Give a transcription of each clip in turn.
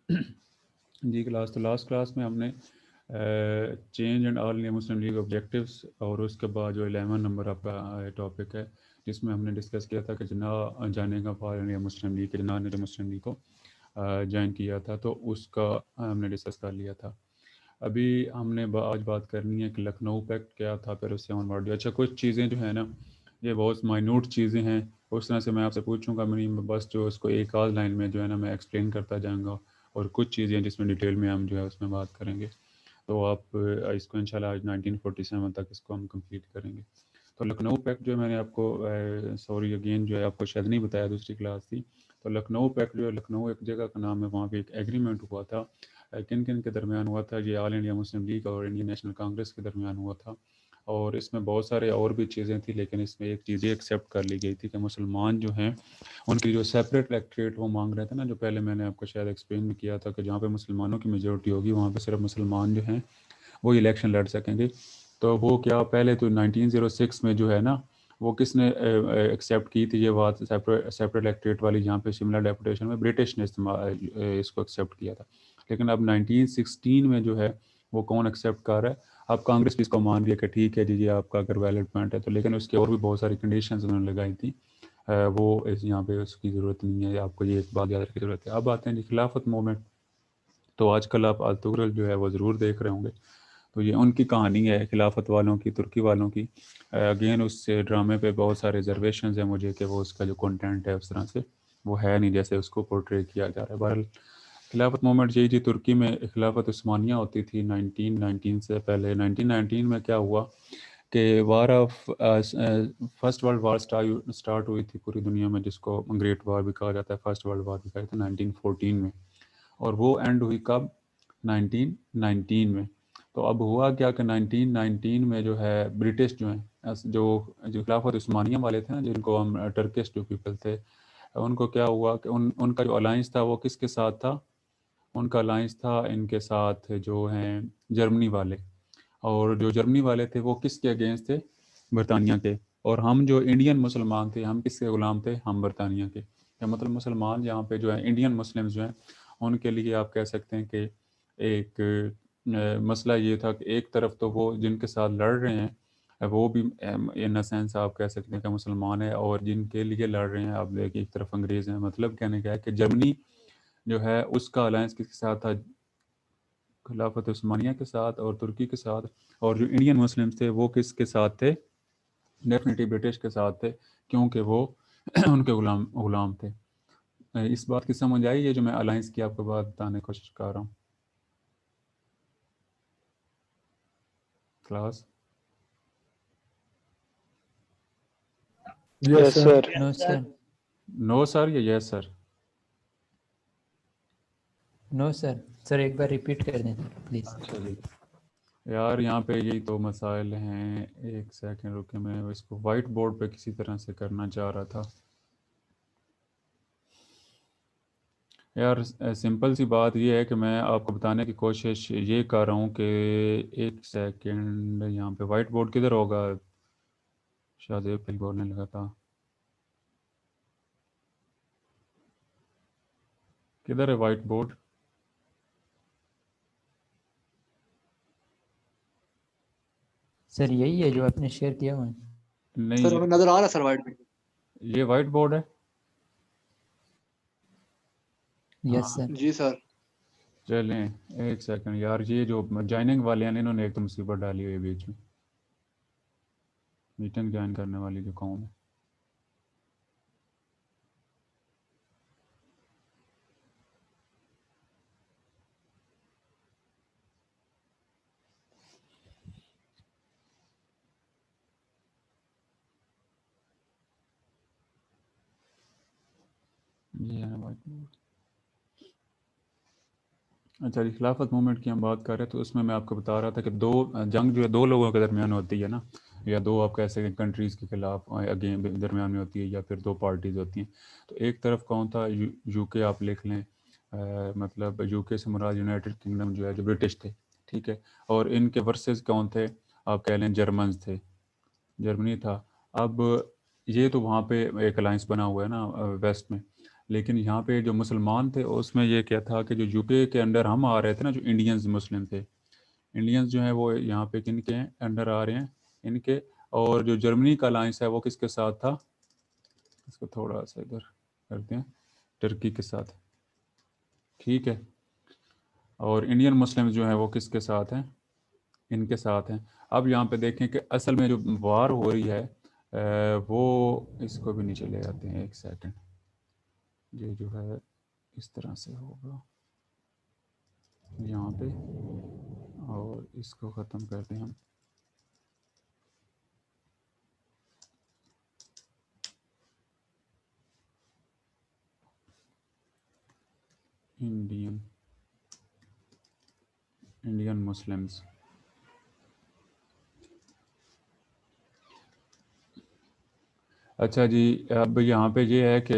जी class, तो last class में हमने change and all India Muslim league objectives और उसके बाद जो 11 नंबर आपका टॉपिक है जिसमें हमने डिस्कस किया था कि जना जाने का फॉर इंडिया मुस्लिम लीग के जना ने जो मुस्लिम लीग को ज्वाइन किया था, तो उसका हमने डिस्कस कर लिया था। अभी हमने आज बात करनी है कि लखनऊ पैक्ट क्या था, फिर उससे ऑनवर्ड। अच्छा, कुछ चीज़ें जो है ना, ये बहुत माइन्यूट चीज़ें हैं, उस तरह से मैं आपसे पूछूंगा, मेरी बस जो उसको एक आध लाइन में जो है ना मैं एक्सप्लेन करता जाऊंगा, और कुछ चीज़ें जिसमें डिटेल में हम जो है उसमें बात करेंगे। तो आप इसको इंशाल्लाह आज 1947 तक इसको हम कंप्लीट करेंगे। तो लखनऊ पैक्ट जो मैंने आपको सॉरी अगेन जो है आपको शायद नहीं बताया, दूसरी क्लास थी। तो लखनऊ पैक्ट जो है, लखनऊ एक जगह का नाम है, वहाँ पे एक एग्रीमेंट हुआ था। किन किन के दरमियान हुआ था? ये ऑल इंडिया मुस्लिम लीग और इंडियन नेशनल कांग्रेस के दरमियान हुआ था। और इसमें बहुत सारे और भी चीज़ें थी, लेकिन इसमें एक चीज़ एक्सेप्ट कर ली गई थी कि मुसलमान जो हैं उनकी जो सेपरेट इलेक्ट्रेट वो मांग रहे थे ना, जो पहले मैंने आपको शायद एक्सप्लेन भी किया था कि जहाँ पे मुसलमानों की मेजोरिटी होगी वहाँ पे सिर्फ मुसलमान जो हैं वो इलेक्शन लड़ सकेंगे। तो वो क्या, पहले तो 1906 में जो है ना, वो किसने एक्सेप्ट की थी ये बात, सेपरेट सेपरेट इलेक्ट्रेट वाली, जहाँ पे शिमला डेपुटेशन में ब्रिटिश ने इस्तेमाल इसको एक्सेप्ट किया था। लेकिन अब 1916 में जो है वो कौन एक्सेप्ट कर रहा है? अब कांग्रेस भी इसको मान रही है कि ठीक है जी, ये आपका अगर वैलिड पॉइंट है तो, लेकिन उसकी और भी बहुत सारी कंडीशंस उन्होंने लगाई थी। वो इस यहाँ पे उसकी ज़रूरत नहीं है, आपको ये एक बात याद रखने की ज़रूरत है। अब आते हैं जी खिलाफत मूवमेंट। तो आजकल आप अर्तुगरुल जो है वो ज़रूर देख रहे होंगे। तो ये उनकी कहानी है, खिलाफत वालों की, तुर्की वालों की। अगेन उस ड्रामे पे बहुत सारे रिजर्वेशन है मुझे कि वो उसका जो कंटेंट है उस तरह से वो है नहीं जैसे उसको पोर्ट्रे किया जा रहा है। बहरहाल खिलाफत मूवमेंट यही थी। तुर्की में खिलाफत उस्मानिया होती थी 1919 से पहले। 1919 में क्या हुआ कि war of first world war start हुई थी पूरी दुनिया में, जिसको ग्रेट वार भी कहा जाता है, फर्स्ट वर्ल्ड वार भी कहा जाता है 1914 में। और वो एंड हुई कब? 1919 में। तो अब हुआ क्या कि 1919 में जो है ब्रिटिश जो हैं, जो जो खिलाफत उस्मानिया वाले थे ना, जिनको हम टर्किश जो पीपल थे, उनको क्या हुआ कि उनका जो अलायंस था वो किसके साथ था? उनका अलायंस था इनके साथ जो हैं जर्मनी वाले। और जो जर्मनी वाले थे वो किसके अगेंस्ट थे? बरतानिया के। और हम जो इंडियन मुसलमान थे, हम किसके गुलाम थे? हम बरतानिया के। या मतलब मुसलमान यहाँ पे जो है इंडियन मुस्लिम्स जो हैं उनके लिए आप कह सकते हैं कि एक मसला ये था कि एक तरफ तो वो जिनके साथ लड़ रहे हैं वो भी इन सेंस आप कह सकते हैं कि मुसलमान है, और जिनके लिए लड़ रहे हैं आप देखिए एक तरफ अंग्रेज़ हैं। मतलब कहने का है कि जर्मनी जो है उसका अलायंस किसके साथ था? खिलाफत उस्मानिया के साथ और तुर्की के साथ। और जो इंडियन मुस्लिम्स थे वो किसके साथ थे? डेफिनेटली ब्रिटिश के साथ थे, क्योंकि वो उनके गुलाम गुलाम थे। इस बात की समझ आई है जो मैं अलायंस की आपको बात बताने की कोशिश कर रहा हूँ class? Yes yes sir. Sir. No sir. No sir या yes sir? No sir. Sir एक बार रिपीट कर दें प्लीज़। अच्छा जी। यार यहाँ पे यही तो मसाइल हैं, एक सेकंड रुके, मैं इसको वाइट बोर्ड पे किसी तरह से करना चाह रहा था यार। सिंपल सी बात ये है कि मैं आपको बताने की कोशिश ये कर रहा हूँ कि एक सेकंड, यहाँ पे वाइट बोर्ड किधर होगा? शायद एक बोलने लगा था, किधर है वाइट बोर्ड? सर यही है जो आपने शेयर किया हुआ है। नहीं, सर हमें नजर आ रहा है सर वाइट में। ये वाइट बोर्ड है। यस हाँ, सर। जी सर। चलें एक सेकंड यार, ये जो ज्वाइनिंग वाले हैं इन्होंने एक तो मुसीबत डाली हुई है बीच में, मीटिंग ज्वाइन करने वाली जो कौन है। ये है वाइट बोर्ड। अच्छा जी, खिलाफत मूवमेंट की हम बात कर रहे हैं, तो उसमें मैं आपको बता रहा था कि दो जंग जो है दो लोगों के दरमियान होती है ना, या दो आप कह सकते हैं कंट्रीज़ के खिलाफ अगेन दरमियान में होती है, या फिर दो पार्टीज़ होती हैं। तो एक तरफ कौन था? यूके आप लिख लें। मतलब यूके से मुराद यूनाइटेड किंगडम जो है, जो ब्रिटिश थे, ठीक है। और इनके वर्सेस कौन थे? आप कह लें जर्मन्स थे, जर्मनी था। अब ये तो वहाँ पे एक अलायंस बना हुआ है ना वेस्ट में। लेकिन यहाँ पे जो मुसलमान थे उसमें ये क्या था कि जो यूके के अंडर हम आ रहे थे ना, जो इंडियंस मुस्लिम थे, इंडियंस जो हैं वो यहाँ पे किन के अंडर आ रहे हैं, इनके। और जो जर्मनी का अलायंस है वो किसके साथ था, इसको थोड़ा सा इधर करते हैं, तुर्की के साथ, ठीक है। और इंडियन मुस्लिम जो हैं वो किसके साथ हैं, इनके साथ हैं। अब यहाँ पे देखें कि असल में जो वार हो रही है वो, इसको भी नीचे ले आते हैं, एक सेकंड, ये जो है इस तरह से होगा यहाँ पे, और इसको ख़त्म करते हैं हम। इंडियन मुस्लिम्स, अच्छा जी। अब यहाँ पे ये है कि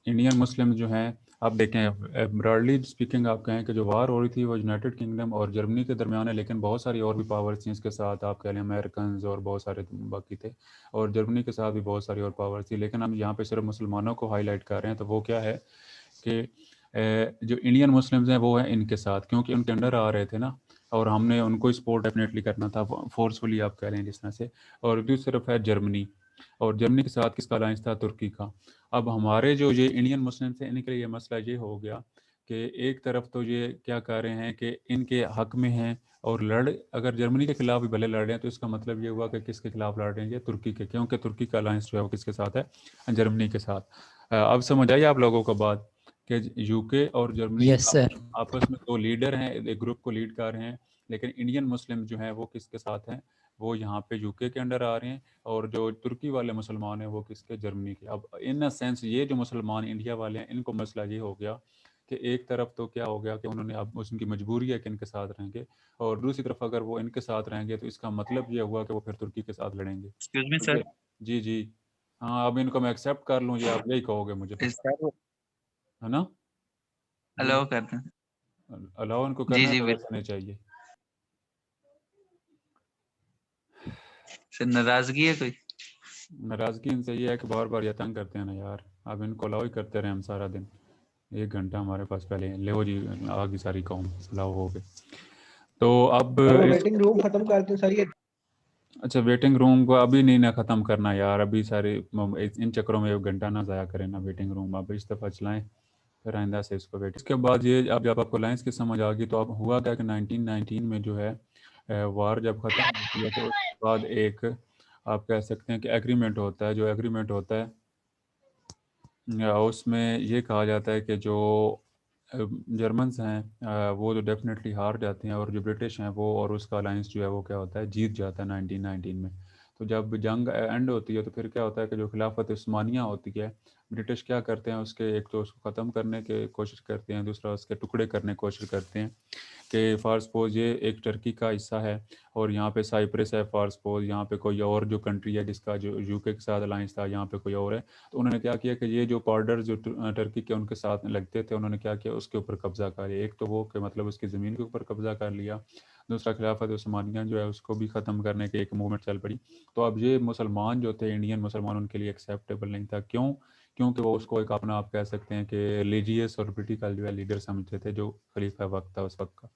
इंडियन मुस्लिम जो हैं, आप देखें ब्रॉडली स्पीकिंग, आप कहें कि जो वार हो रही थी वो यूनाइटेड किंगडम और जर्मनी के दरमियान है, लेकिन बहुत सारी और भी पावर्स थी इसके साथ, आप कह लें अमेरिकन और बहुत सारे बाकी थे, और जर्मनी के साथ भी बहुत सारी और पावर्स थी। लेकिन हम यहाँ पे सिर्फ मुसलमानों को हाईलाइट कर रहे हैं, तो वो क्या है कि जो इंडियन मुस्लिम्स हैं वो है इनके साथ, क्योंकि उनके अंडर आ रहे थे ना, और हमने उनको सपोर्ट डेफिनेटली करना था, फोर्सफुली आप कह रहे हैं जिस तरह से। और दूसरी तरफ है जर्मनी, और जर्मनी के साथ किसका अलायंस था, तुर्की का। अब हमारे जो ये इंडियन मुस्लिम थे, इनके लिए ये मसला ये हो गया कि एक तरफ तो ये क्या कह रहे हैं कि इनके हक में हैं, और अगर जर्मनी के खिलाफ भी भले लड़ रहे हैं, तो इसका मतलब ये हुआ कि किसके खिलाफ लड़ रहे हैं, ये तुर्की के, क्योंकि तुर्की का अलायंस जो है वो किसके साथ है, जर्मनी के साथ। अब समझ आई आप लोगों को बात, कि यूके और जर्मनी यस सर। आपस में दो लीडर हैं, एक ग्रुप को लीड कर रहे हैं, लेकिन इंडियन मुस्लिम जो हैं वो किसके साथ हैं, वो यहाँ पे यूके के अंडर आ रहे हैं, और जो तुर्की वाले मुसलमान हैं वो किसके, जर्मनी के। अब इन अ सेंस ये जो मुसलमान इंडिया वाले हैं, इनको मसला ये हो गया कि एक तरफ तो क्या हो गया कि उन्होंने, अब उनकी मजबूरी है कि इनके साथ रहेंगे, और दूसरी तरफ अगर वो इनके साथ रहेंगे तो इसका मतलब ये हुआ कि वो फिर तुर्की के साथ लड़ेंगे। एक्सक्यूज मी तो सर। जी जी, हाँ, अब इनको मैं एक्सेप्ट कर लूँ, ये आप यही कहोगे मुझे, सर है ना। जी अलाउ कर दें। अलाउ इनको जी करना है, जी तो बिल्कुल वैसे नहीं चाहिए। सर, नाराजगी है कोई? नाराज़गी इनसे ये है कि बार बार ये तंग करते हैं ना यार, अब इनको अलाउ ही करते रहे हम सारा दिन, 1 घंटा हमारे पास पहले ले जी, आ गई सारी कौम, अलाउ हो गए। तो अब सर वो वेटिंग रूम खत्म कर दें सर, ये अच्छा, वेटिंग रूम को अभी नहीं ना ख़त्म करना यार, अभी सारे इन चक्करों में 1 घंटा ना ज़ाया करें ना, वेटिंग रूम अब इस दफ़ा चलाएं, फिर आइंदा से इसको वेट। इसके बाद ये, अब जब आपको लाइन्स की समझ आ गई, तो अब हुआ क्या कि 1919 में जो है वार जब ख़त्म होती है, तो उसके बाद एक, आप कह सकते हैं कि एग्रीमेंट होता है, जो एग्रीमेंट होता है उसमें ये कहा जाता है कि जो जर्मन्स हैं वो जो डेफिनेटली हार जाते हैं, और जो ब्रिटिश हैं वो, और उसका अलायंस जो है वो क्या होता है, जीत जाता है 1919 में। तो जब जंग एंड होती है, तो फिर क्या होता है कि जो खिलाफत उस्मानिया होती है, ब्रिटिश क्या करते हैं, उसके एक तो उसको ख़त्म करने की कोशिश करते हैं, दूसरा उसके टुकड़े करने की कोशिश करते हैं, कि फॉर सपोज ये एक टर्की का हिस्सा है, और यहाँ पे साइप्रस है, फॉर सपोज यहाँ पे कोई और जो कंट्री है जिसका जो यूके के साथ अलायंस था, यहाँ पे कोई और है, तो उन्होंने क्या किया कि ये जो बॉर्डर जो टर्की के उनके साथ लगते थे, उन्होंने क्या किया, उसके ऊपर कब्जा कर लिया। एक तो वो कि मतलब उसकी ज़मीन के ऊपर कब्जा कर लिया, दूसरा खिलाफत उस्मानिया जो है उसको भी ख़त्म करने की एक मूवमेंट चल पड़ी। तो अब ये मुसलमान जो थे, इंडियन मुसलमान, उनके लिए एक्सेप्टेबल नहीं था। क्यों? क्योंकि वो उसको एक अपना, आप कह सकते हैं कि रिलीजियस और पोलिटिकल जो है लीडर समझते थे, जो खलीफा वक्त था उस वक्त का।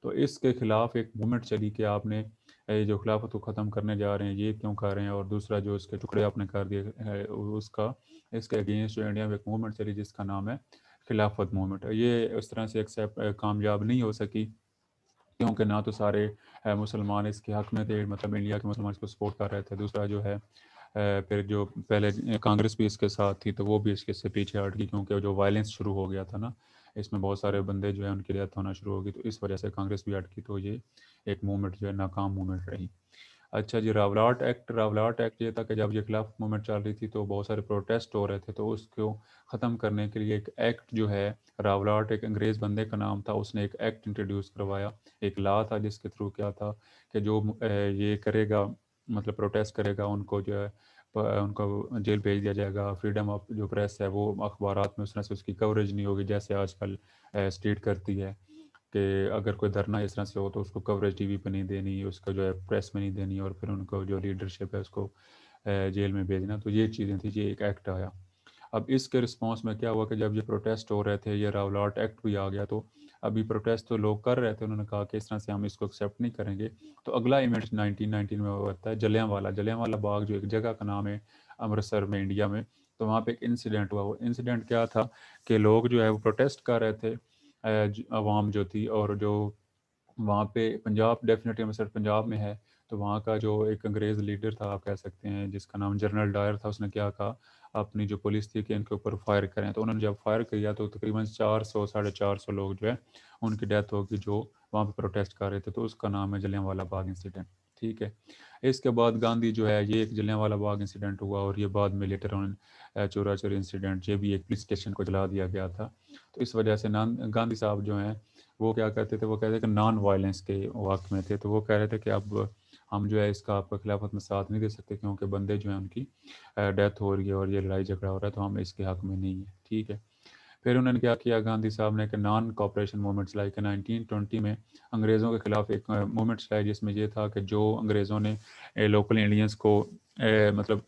तो इसके खिलाफ एक मूवमेंट चली कि आपने ये जो खिलाफत को ख़त्म करने जा रहे हैं, ये क्यों कर रहे हैं, और दूसरा जो इसके टुकड़े आपने कर दिए उसका, इसके अगेंस्ट जो इंडिया में एक मूवमेंट चली जिसका नाम है खिलाफत मूवमेंट। ये उस तरह से एक्सेप्ट कामयाब नहीं हो सकी, क्योंकि ना तो सारे मुसलमान इसके हक़ में थे, मतलब इंडिया के मुसलमान इसको सपोर्ट कर रहे थे, दूसरा जो है फिर जो पहले कांग्रेस भी इसके साथ थी, तो वो भी इसके से पीछे हट गई, क्योंकि जो वायलेंस शुरू हो गया था ना, इसमें बहुत सारे बंदे जो है उनकी डेथ होना शुरू हो गई, तो इस वजह से कांग्रेस भी हट गई, तो ये एक मूवमेंट जो है नाकाम मूवमेंट रही। अच्छा जी, रावलाट एक्ट ये था कि जब ये खिलाफ मूवमेंट चल रही थी, तो बहुत सारे प्रोटेस्ट हो रहे थे, तो उसको ख़त्म करने के लिए एक एक्ट जो है, रावलाट एक अंग्रेज़ बंदे का नाम था, उसने एक एक्ट इंट्रोड्यूस करवाया, एक लॉ था जिसके थ्रू क्या था कि जो ये करेगा, मतलब प्रोटेस्ट करेगा, उनको जो है उनको जेल भेज दिया जाएगा, फ्रीडम ऑफ जो प्रेस है वो अखबारात में उस तरह से उसकी कवरेज नहीं होगी जैसे आजकल स्टेट करती है, कि अगर कोई धरना इस तरह से हो तो उसको कवरेज टीवी पे नहीं देनी, उसका जो है प्रेस में नहीं देनी, और फिर उनको जो लीडरशिप है उसको जेल में भेजना। तो ये चीज़ें थी, ये एक एक्ट आया। अब इसके रिस्पॉन्स में क्या हुआ कि जब ये प्रोटेस्ट हो रहे थे, ये रावलाट एक्ट भी आ गया, तो अभी प्रोटेस्ट तो लोग कर रहे थे, उन्होंने कहा कि इस तरह से हम इसको एक्सेप्ट नहीं करेंगे। तो अगला इवेंट 1919 में होता है जलियांवाला बाग, जो एक जगह का नाम है अमृतसर में, इंडिया में। तो वहाँ पे एक इंसिडेंट हुआ। वो इंसिडेंट क्या था कि लोग जो है वो प्रोटेस्ट कर रहे थे, अवाम जो थी, और जो वहाँ पे पंजाब, डेफिनेटली अमृतसर पंजाब में है, तो वहाँ का जो एक अंग्रेज़ लीडर था, आप कह सकते हैं, जिसका नाम जनरल डायर था, उसने क्या कहा अपनी जो पुलिस थी कि इनके ऊपर फायर करें। तो उन्होंने जब फायर किया तो तकरीबन 400 साढ़े 400 लोग जो है उनकी डेथ होगी, जो वहाँ पे प्रोटेस्ट कर रहे थे। तो उसका नाम है जलियांवाला बाग इंसिडेंट। ठीक है। इसके बाद गांधी जो है, ये एक जलियांवाला बाग इंसिडेंट हुआ, और ये बाद में लेटर ऑन चोरा चोरी इंसिडेंट, ये भी एक पुलिस स्टेशन को जला दिया गया था। तो इस वजह से गांधी साहब जो हैं वो क्या कहते थे, वो कहते थे कि नॉन वायलेंस के वक्त में थे। तो वो कह रहे थे कि अब हम जो है इसका आपका खिलाफत में साथ नहीं दे सकते, क्योंकि बंदे जो हैं उनकी डेथ हो रही है और ये लड़ाई झगड़ा हो रहा है, तो हम इसके हक में नहीं है। ठीक है। फिर उन्होंने क्या किया, गांधी साहब ने कि नॉन कॉपरेशन मूवमेंट चलाई कि 1920 में अंग्रेज़ों के खिलाफ एक मूवमेंट चलाई, जिसमें ये था कि जो अंग्रेज़ों ने लोकल इंडियंस को मतलब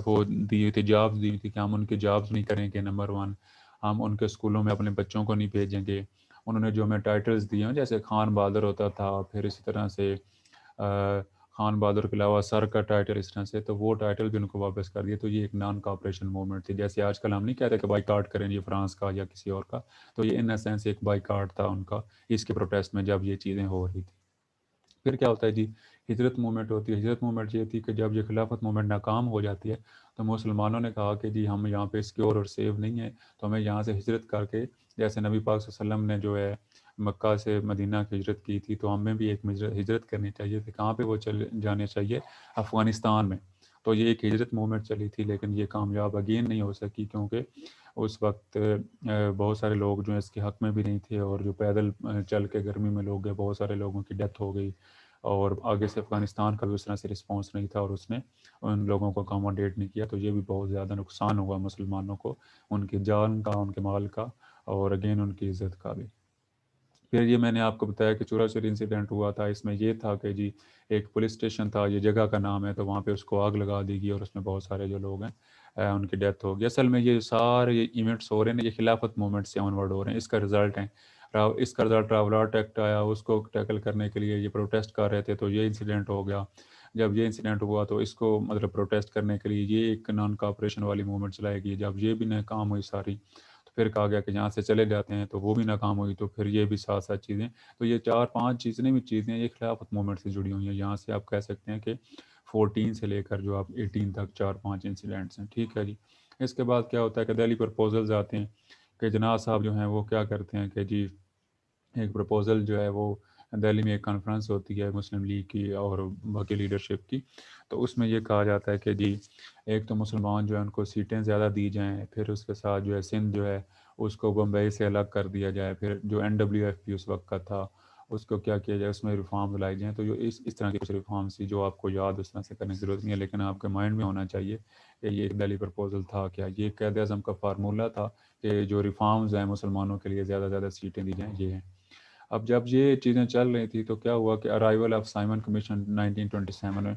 वो दी हुई थी, जॉब्स दी हुई थी, कि हम उनके जॉब्स नहीं करेंगे, नंबर वन, हम उनके स्कूलों में अपने बच्चों को नहीं भेजेंगे। उन्होंने जो हमें टाइटल्स दिए हैं, जैसे खान बहादुर होता था, फिर इसी तरह से खान बहादुर के अलावा सर का टाइटल, इस तरह से, तो वो टाइटल भी उनको वापस कर दिए। तो ये एक नॉन कॉपरेशन मूवमेंट थी। जैसे आजकल हम नहीं कहते कि बाइकाट करें ये फ्रांस का या किसी और का, तो ये इन सेंस एक बाइकाट था उनका इसके प्रोटेस्ट में, जब ये चीज़ें हो रही थी। फिर क्या होता है जी, हिजरत मूवमेंट होती है। हिजरत मूवमेंट ये थी कि जब ये खिलाफत मूवमेंट नाकाम हो जाती है, तो मुसलमानों ने कहा कि जी हम यहाँ पे सिक्योर और सेव नहीं है, तो हमें यहाँ से हिजरत करके, जैसे नबी पाक सल्लल्लाहु अलैहि वसल्लम ने जो है मक्का से मदीना की हिजरत की थी, तो हमें भी एक हिजरत करनी चाहिए थी। कहाँ पे वो चल जाने चाहिए? अफ़गानिस्तान में। तो ये एक हिजरत मूवमेंट चली थी, लेकिन ये कामयाब अगेन नहीं हो सकी, क्योंकि उस वक्त बहुत सारे लोग जो हैं इसके हक़ में भी नहीं थे, और जो पैदल चल के गर्मी में लोग गए, बहुत सारे लोगों की डेथ हो गई। और आगे से अफ़गानिस्तान का भी उस तरह से रिस्पॉन्स नहीं था, और उसने उन लोगों को अकोमोडेट नहीं किया। तो ये भी बहुत ज़्यादा नुकसान हुआ मुसलमानों को, उनकी जान का, उनके माल का, और अगेन उनकी इज़्ज़त का भी। फिर ये मैंने आपको बताया कि चोरा चोरी इंसिडेंट हुआ था। इसमें ये था कि जी एक पुलिस स्टेशन था, ये जगह का नाम है, तो वहाँ पे उसको आग लगा दी गई, और उसमें बहुत सारे जो लोग हैं उनकी डेथ हो गई। असल में ये सारे ये इवेंट्स हो रहे हैं, ये खिलाफत मूवमेंट से ऑनवर्ड हो रहे हैं, इसका रिजल्ट है। इसका रिजल्ट ट्रैवलर एक्ट आया, उसको टैकल करने के लिए ये प्रोटेस्ट कर रहे थे, तो ये इंसिडेंट हो गया। जब ये इंसिडेंट हुआ तो इसको मतलब प्रोटेस्ट करने के लिए ये एक नॉन कॉपरेशन वाली मूवमेंट चलाई गई। जब ये भी नाकाम हुई सारी, तो फिर कहा गया कि यहाँ से चले जाते हैं, तो वो भी नाकाम हुई, तो फिर ये भी साथ साथ चीज़ें, तो ये 4-5 जितनी भी चीज़ें ये खिलाफत मूवमेंट से जुड़ी हुई हैं। यहाँ से आप कह सकते हैं कि 14 से लेकर जो आप 18 तक 4-5 इंसिडेंट्स हैं। ठीक है जी। इसके बाद क्या होता है कि दिल्ली प्रपोजल्स आते हैं कि जनाब साहब जो हैं वो क्या करते हैं कि जी एक प्रपोज़ल जो है वो दिल्ली में एक कॉन्फ्रेंस होती है मुस्लिम लीग की और बाकी लीडरशिप की। तो उसमें ये कहा जाता है कि जी एक तो मुसलमान जो है उनको सीटें ज़्यादा दी जाएँ, फिर उसके साथ जो है सिंध जो है उसको बम्बई से अलग कर दिया जाए, फिर जो NWFP उस वक्त का था उसको क्या किया जाए, उसमें रिफॉर्म लाई जाएँ। तो जो इस तरह की कुछ रिफॉर्म्स थी जो आपको याद उस तरह से करने की ज़रूरत नहीं है, लेकिन आपके माइंड में होना चाहिए कि ये दिल्ली प्रपोज़ल था क्या। ये क़ायद आज़म का फार्मूला था कि जो रिफॉर्म्स हैं मुसलमानों के लिए ज़्यादा से ज़्यादा सीटें दी जाएँ, ये हैं। अब जब ये चीज़ें चल रही थी, तो क्या हुआ कि अराइवल ऑफ साइमन कमीशन 1927 में,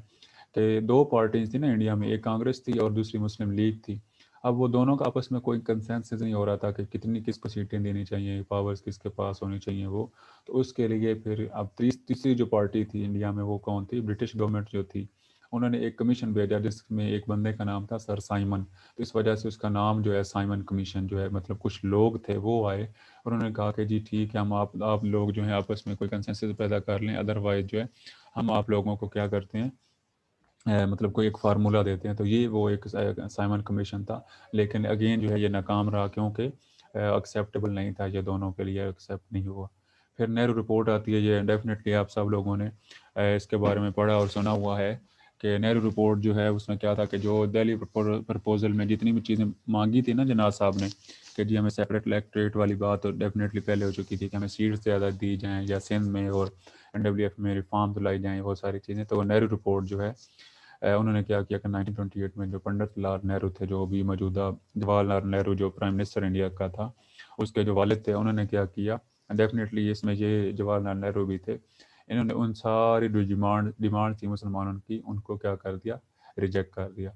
कि 2 पार्टीज़ थी ना इंडिया में, एक कांग्रेस थी और दूसरी मुस्लिम लीग थी। अब वो दोनों का आपस में कोई कंसेंसस नहीं हो रहा था कि कितनी किसको सीटें देनी चाहिए, पावर्स किसके पास होनी चाहिए वो। तो उसके लिए फिर अब तीसरी जो पार्टी थी इंडिया में, वो कौन थी? ब्रिटिश गवर्नमेंट जो थी, उन्होंने एक कमीशन भेजा जिसमें एक बंदे का नाम था सर साइमन। तो इस वजह से उसका नाम जो है साइमन कमीशन जो है, मतलब कुछ लोग थे वो आए, उन्होंने कहा कि जी ठीक है, हम आप लोग जो हैं आपस में कोई कंसेंसस पैदा कर लें, अदरवाइज़ जो है हम आप लोगों को क्या करते हैं, मतलब कोई एक फार्मूला देते हैं। तो ये वो एक साइमन कमीशन था, लेकिन अगेन जो है ये नाकाम रहा, क्योंकि एक्सेप्टेबल नहीं था, ये दोनों के लिए एक्सेप्ट नहीं हुआ। फिर नेहरू रिपोर्ट आती है, ये डेफिनेटली आप सब लोगों ने इसके बारे में पढ़ा और सुना हुआ है कि नेहरू रिपोर्ट जो है उसमें क्या था कि जो दिल्ली प्रपोजल में जितनी भी चीज़ें मांगी थी ना जनाब साहब ने, कि जी हमें सेपरेट इलेक्ट्रेट वाली बात तो डेफिनेटली पहले हो चुकी थी कि हमें सीट्स ज़्यादा दी जाएँ या सिंध में और NWF में रिफॉर्म्स लाई जाएँ, वो सारी चीज़ें। तो नेहरू रिपोर्ट जो है उन्होंने क्या किया कि 1928 में जो पंडित लाल नेहरू थे, जो अभी मौजूदा जवाहरलाल नेहरू जो प्राइम मिनिस्टर इंडिया का था, उसके जो वालिद थे, उन्होंने क्या किया, डेफिनेटली इसमें ये जवाहरलाल नेहरू भी थे, इन्होंने उन सारी जो डिमांड थी मुसलमानों की, उनको क्या कर दिया, रिजेक्ट कर दिया।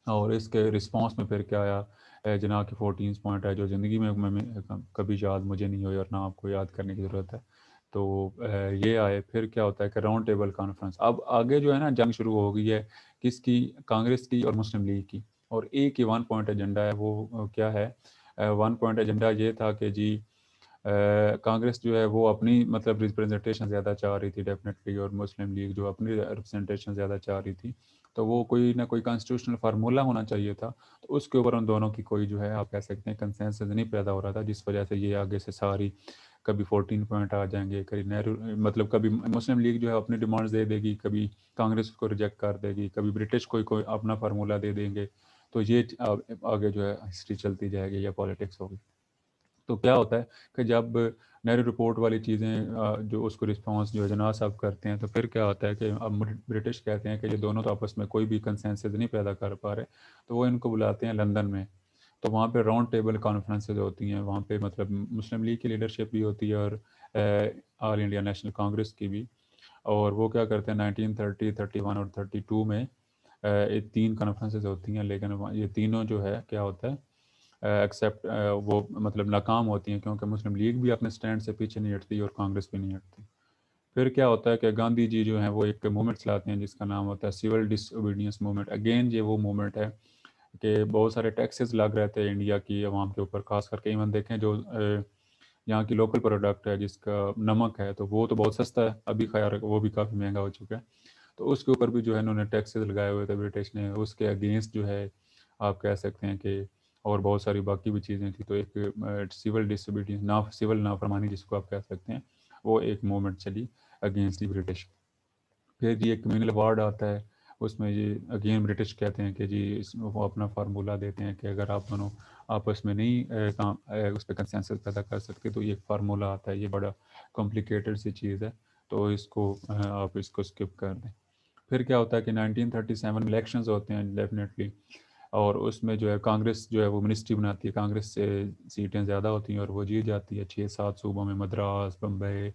और इसके रिस्पांस में फिर क्या आया, जना की 14 पॉइंट है जो ज़िंदगी में कभी याद मुझे नहीं हुई और ना आपको याद करने की ज़रूरत है। तो ये आए, फिर क्या होता है कि राउंड टेबल कॉन्फ्रेंस। अब आगे जो है ना जंग शुरू हो गई है किसकी, कांग्रेस की और मुस्लिम लीग की, और एक ही 1 पॉइंट एजेंडा है। वो क्या है, 1 पॉइंट एजेंडा ये था कि जी कांग्रेस जो है वो अपनी मतलब रिप्रेजेंटेशन ज़्यादा चाह रही थी डेफिनेटली, और मुस्लिम लीग जो अपनी रिप्रेजेंटेशन ज़्यादा चाह रही थी। तो वो कोई ना कोई कॉन्स्टिट्यूशनल फार्मूला होना चाहिए था, तो उसके ऊपर उन दोनों की कोई जो है आप कह सकते हैं कंसेंसस नहीं पैदा हो रहा था, जिस वजह से ये आगे से सारी कभी 14 पॉइंट आ जाएंगे, कभी नेहरू मतलब कभी मुस्लिम लीग जो है अपनी डिमांड्स दे देगी, कभी कांग्रेस उसको रिजेक्ट कर देगी, कभी ब्रिटिश कोई अपना फार्मूला दे देंगे। तो ये आगे जो है हिस्ट्री चलती जाएगी या पॉलिटिक्स होगी। तो क्या होता है कि जब नेहरू रिपोर्ट वाली चीज़ें जो उसको रिस्पांस जो है जना साहब करते हैं, तो फिर क्या होता है कि अब ब्रिटिश कहते हैं कि ये दोनों तो आपस में कोई भी कंसेंसस नहीं पैदा कर पा रहे, तो वो इनको बुलाते हैं लंदन में। तो वहाँ पे राउंड टेबल कॉन्फ्रेंसेज होती हैं, वहाँ पे मतलब मुस्लिम लीग की लीडरशिप भी होती है और ऑल इंडिया नेशनल कांग्रेस की भी। और वो क्या करते हैं 1930, 31 और 32 में ये 3 कॉन्फ्रेंसेज होती हैं, लेकिन ये तीनों जो है क्या होता है एक्सेप्ट वो मतलब नाकाम होती हैं, क्योंकि मुस्लिम लीग भी अपने स्टैंड से पीछे नहीं हटती और कांग्रेस भी नहीं हटती। फिर क्या होता है कि गांधी जी जो हैं वो एक मूवमेंट चलाते हैं जिसका नाम होता है सिविल डिसओबीडियंस मूवमेंट। अगेन ये वो मूवमेंट है कि बहुत सारे टैक्सेस लग रहे थे इंडिया की आवाम के ऊपर, खास करके इवन देखें जो यहाँ की लोकल प्रोडक्ट है जिसका नमक है, तो वो तो बहुत सस्ता है, अभी खैर वो भी काफ़ी महंगा हो चुका है। तो उसके ऊपर भी जो है इन्होंने टैक्सेस लगाए हुए थे ब्रिटिश ने, उसके अगेंस्ट जो है आप कह सकते हैं कि और बहुत सारी बाकी भी चीज़ें थी। तो एक सिविल डिसोबीडियंस ना सिविल नाफरमानी जिसको आप कह सकते हैं, वो एक मूवमेंट चली अगेंस्ट दी ब्रिटिश। फिर ये कम्युनल वार्ड आता है, उसमें ये अगेन ब्रिटिश कहते हैं कि जी वो अपना फार्मूला देते हैं कि अगर आप दोनों आपस में नहीं उस पर कंसेंसस पैदा कर सकते, तो ये फार्मूला आता है, ये बड़ा कॉम्प्लिकेटेड सी चीज़ है, तो इसको आप इसको स्किप कर दें। फिर क्या होता है कि 1937 इलेक्शंस होते हैं डेफिनेटली, और उसमें जो है कांग्रेस जो है वो मिनिस्ट्री बनाती है, कांग्रेस से सीटें ज़्यादा होती हैं और वो जीत जाती है 6-7 सूबों में, मद्रास, बम्बई,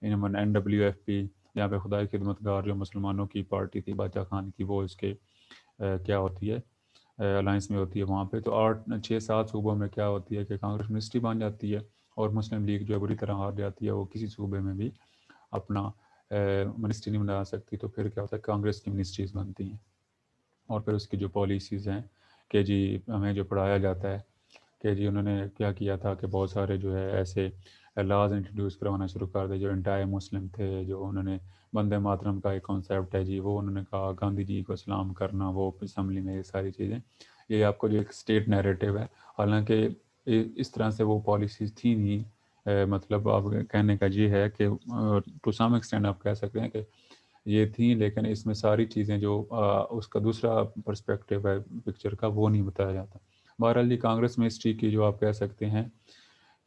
इनमन NWFP, यहाँ पे खुदाई खिदमतगार जो मुसलमानों की पार्टी थी बादशाह खान की, वो इसके क्या होती है अलायंस में होती है वहाँ पे। तो 8-6-7 सूबों में क्या होती है कि कांग्रेस मिनिस्ट्री बन जाती है, और मुस्लिम लीग जो है बुरी तरह हार जाती है, वो किसी सूबे में भी अपना मिनिस्ट्री नहीं बना सकती। तो फिर क्या होता है कांग्रेस की मिनिस्ट्रीज बनती हैं, और फिर उसकी जो पॉलिसीज़ हैं कि जी हमें जो पढ़ाया जाता है कि जी उन्होंने क्या किया था कि बहुत सारे जो है ऐसे लॉज इंट्रोड्यूस करवाना शुरू कर दिए जो एंटायर मुस्लिम थे, जो उन्होंने वंदे मातरम का एक कॉन्सेप्ट है जी, वो उन्होंने कहा, गांधी जी को सलाम करना वो असम्बली में, ये सारी चीज़ें, ये आपको जो एक स्टेट नैरेटिव है। हालांकि इस तरह से वो पॉलिसीज़ थी नहीं, मतलब आप कहने का ये है कि टू सम एक्सटेंड आप कह सकते हैं कि ये थी, लेकिन इसमें सारी चीज़ें जो उसका दूसरा पर्सपेक्टिव है पिक्चर का, वो नहीं बताया जाता। बहरहाल ये कांग्रेस में हिस्ट्री की जो आप कह सकते हैं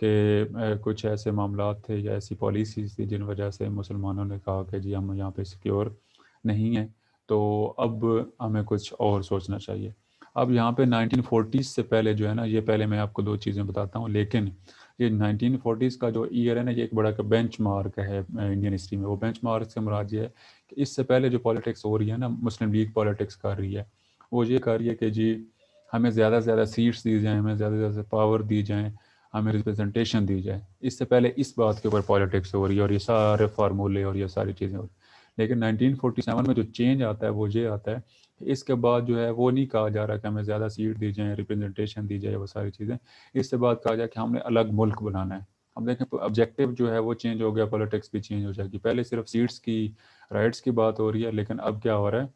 कि कुछ ऐसे मामला थे या ऐसी पॉलिसीज़ थी जिन वजह से मुसलमानों ने कहा कि जी हम यहाँ पे सिक्योर नहीं हैं, तो अब हमें कुछ और सोचना चाहिए। अब यहाँ पे 1940s से पहले जो है ना, ये पहले मैं आपको 2 चीज़ें बताता हूँ, लेकिन ये 1940s का जो ईयर है ना, ये एक बड़ा का बेंच मार्क है इंडियन हिस्ट्री में। वो बेंच मार्क से मुराद ये है कि इससे पहले जो पॉलिटिक्स हो रही है ना, मुस्लिम लीग पॉलिटिक्स कर रही है, वो ये कर रही है कि जी हमें ज़्यादा से ज़्यादा सीट्स दी जाएँ, हमें ज़्यादा से ज़्यादा पावर दी जाएँ, हमें रिप्रेजेंटेशन दी जाए। इससे पहले इस बात के ऊपर पॉलिटिक्स हो रही है और ये सारे फार्मूले और ये सारी चीज़ें हो रही है। लेकिन 1947 में जो चेंज आता है वो ये आता है कि इसके बाद जो है वो नहीं कहा जा रहा कि हमें ज़्यादा सीट दी जाए, रिप्रेजेंटेशन दी जाए, वो सारी चीज़ें। इससे बात कहा जाए कि हमने अलग मुल्क बनाना है। अब देखें ऑब्जेक्टिव जो है वो चेंज हो गया, पॉलिटिक्स भी चेंज हो जाएगी। पहले सिर्फ सीट्स की, राइट्स की बात हो रही है, लेकिन अब क्या हो रहा है